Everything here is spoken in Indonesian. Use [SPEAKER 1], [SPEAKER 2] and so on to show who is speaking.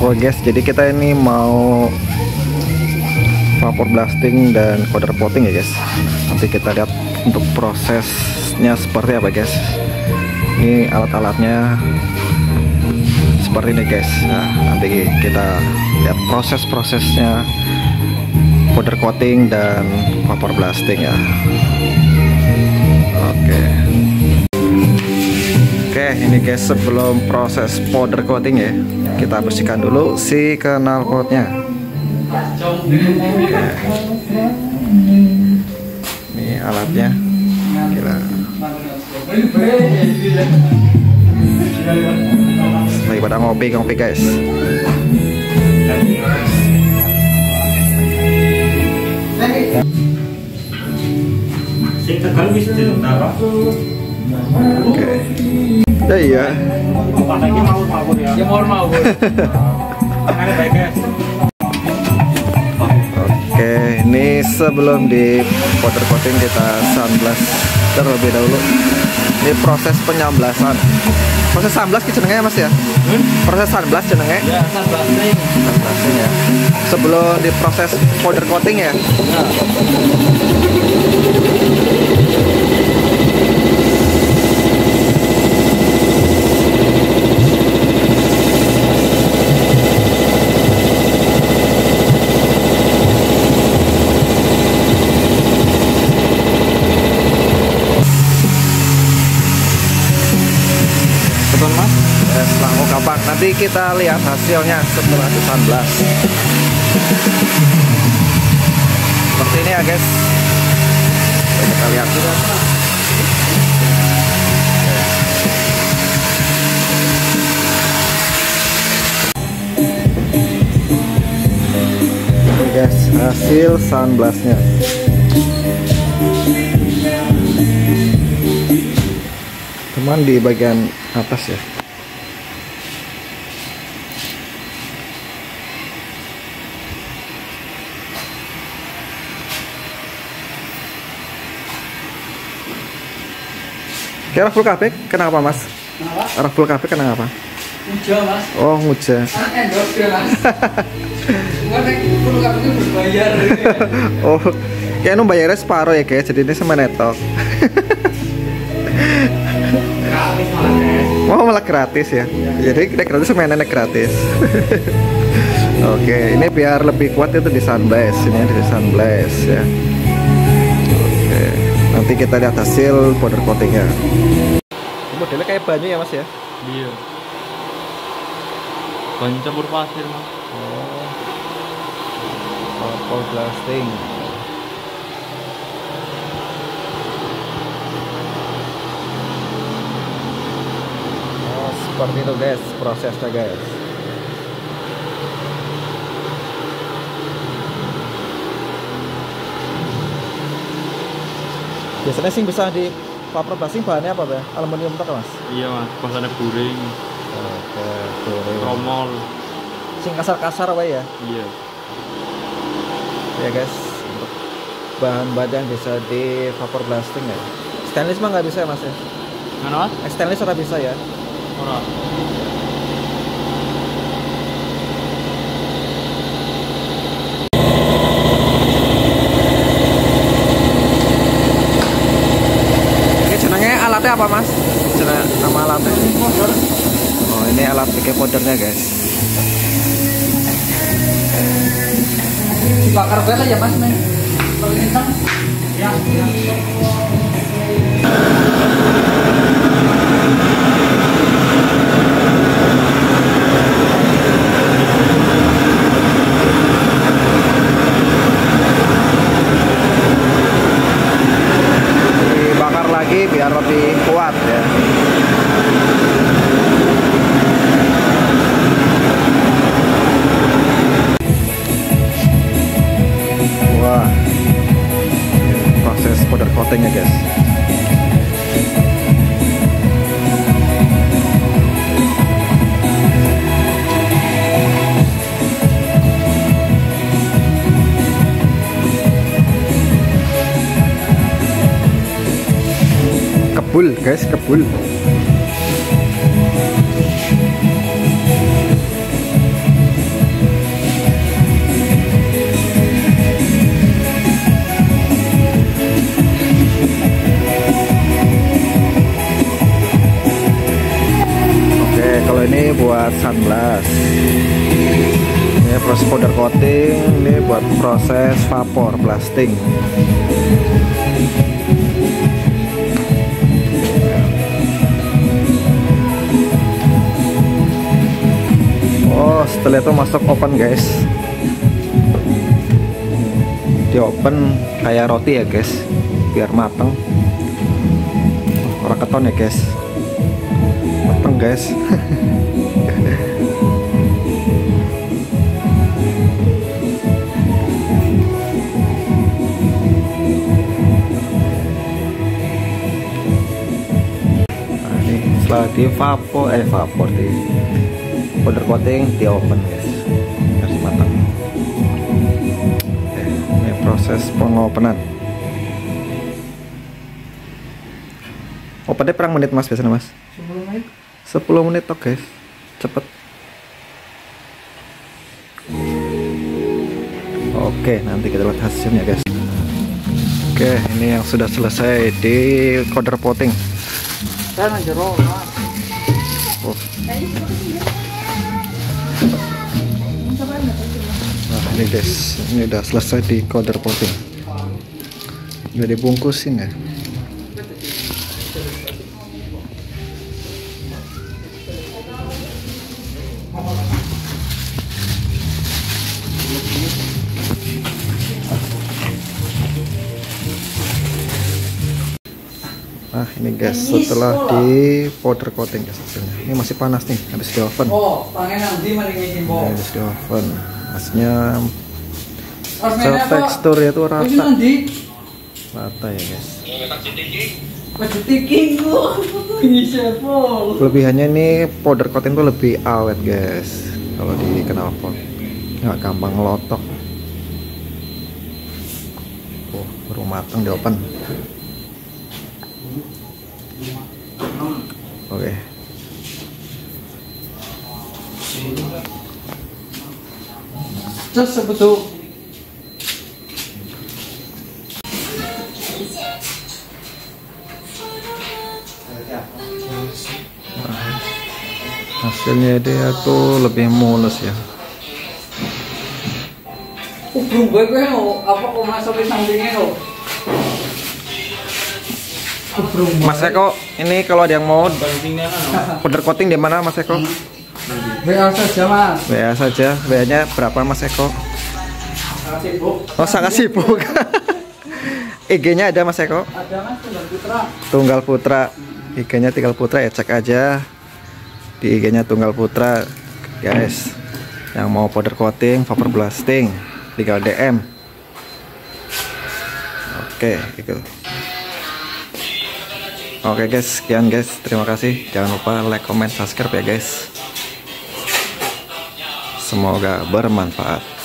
[SPEAKER 1] Oh guys, jadi kita ini mau vapor blasting dan powder coating ya guys. Nanti kita lihat untuk prosesnya seperti apa guys. Ini alat-alatnya seperti ini guys. Nah, nanti kita lihat proses-prosesnya powder coating dan vapor blasting ya. Oke, ini guys, sebelum proses powder coating ya, kita bersihkan dulu si knalpotnya. Ini alatnya. Lagi pada ngopi guys. Oke. Ya iya. Oke, ini sebelum di powder coating kita sunblast terlebih dahulu. Ini proses penyamblasan. Proses sunblast jenenge Mas ya? Proses sunblast jenenge?
[SPEAKER 2] Ya, sunblasting.
[SPEAKER 1] Sunblasting ya. Sebelum diproses powder coating ya? Mas, langsung gampang. Nanti kita lihat hasilnya setelah di sunblast. Seperti ini ya guys. Kita lihat juga. Ini guys, hasil sunblastnya. Cuman di bagian atas ya. Kira full KP kenapa Mas? Kenapa? Arah full KP kenapa?
[SPEAKER 2] Hujan Mas.
[SPEAKER 1] Oh hujan.
[SPEAKER 2] Endorse Mas. Karena full KP itu berbayar.
[SPEAKER 1] Oh, kayak nu bayarnya separuh ya guys. Jadi ini sama netok. Oh malah gratis ya. Jadi kita gratis sama nenek gratis. Oke, ini biar lebih kuat itu di sunblast. Ini di sunblast ya. Oke, nanti kita lihat hasil powder coatingnya. Modelnya kayak banyu ya Mas ya?
[SPEAKER 2] Iya. Banyu campur pasir Mas.
[SPEAKER 1] Oh, vapor blasting. Seperti itu guys prosesnya guys. Biasanya sih bisa di vapor blasting bahannya apa ya? Aluminium tak Mas?
[SPEAKER 2] Iya Mas, bahannya buring.
[SPEAKER 1] Oke, buring.
[SPEAKER 2] Tromol.
[SPEAKER 1] Sing kasar-kasar wae ya?
[SPEAKER 2] Iya.
[SPEAKER 1] Ya guys, untuk bahan-bahan yang bisa di vapor blasting ya. Stainless mah nggak bisa ya Mas ya?
[SPEAKER 2] Mana Mas?
[SPEAKER 1] Stainless ora bisa ya?
[SPEAKER 2] Ora.
[SPEAKER 1] Ini jenenge alatnya apa Mas? Jenenge nama alatnya? Oh ini alat bikin powdernya guys.
[SPEAKER 2] Dibakar bel ya Mas nih. Kalau kencang. Ya.
[SPEAKER 1] Dibakar lagi biar lebih kuat ya. Wah, proses powder coatingnya guys. Kebul guys, kebul. Ini proses powder coating, ini buat proses vapor blasting. Oh, setelah itu masuk oven guys. Di oven kayak roti ya guys, biar mateng. Orang keton ya guys, mateng guys. Nah, ini setelah di vapor di powder coating di oven guys, harus matang. Oke, ini proses pengopenan. Opennya perang menit mas biasanya mas?
[SPEAKER 2] 10 menit.
[SPEAKER 1] 10 menit toh guys, cepet. Oke, nanti kita lihat hasilnya guys. Oke, ini yang sudah selesai di powder coating.
[SPEAKER 2] Kan jero.
[SPEAKER 1] Oh. Nah ini guys, ini udah selesai di powder coating. Udah dibungkusin ya. Nah ini guys, setelah di powder coating guys hasilnya. Ini masih panas nih, habis di oven.
[SPEAKER 2] Oh, tangan nanti mendingin
[SPEAKER 1] Ini
[SPEAKER 2] bo.
[SPEAKER 1] habis di oven. Hasilnya
[SPEAKER 2] Rasanya apa?
[SPEAKER 1] teksturnya itu rata.
[SPEAKER 2] Nanti
[SPEAKER 1] Rata ya guys.
[SPEAKER 2] baju tiking gua. Ini sepol.
[SPEAKER 1] Kelebihannya ini powder coating tuh lebih awet guys. Kalau di knalpot nggak gampang ngelotok. Oh, baru matang di oven. Oke.
[SPEAKER 2] Terus sebetul.
[SPEAKER 1] Hasilnya dia tuh lebih mulus ya.
[SPEAKER 2] Belum gue apa kok masuk di sampingnya lo?
[SPEAKER 1] Mas Eko, ini kalau ada yang mau powder coating di mana Mas Eko?
[SPEAKER 2] WA saja mas.
[SPEAKER 1] WA saja. WA-nya berapa Mas Eko?
[SPEAKER 2] Sibuk.
[SPEAKER 1] Oh, sangat sibuk. IG-nya ada Mas Eko?
[SPEAKER 2] Ada mas Tunggal Putra.
[SPEAKER 1] Tunggal Putra. IG-nya Tunggal Putra ya, cek aja di IG-nya Tunggal Putra guys. Yang mau powder coating, vapor blasting, tinggal DM. Oke, itu. Oke guys, sekian guys. Terima kasih. Jangan lupa like, comment, subscribe ya guys. Semoga bermanfaat.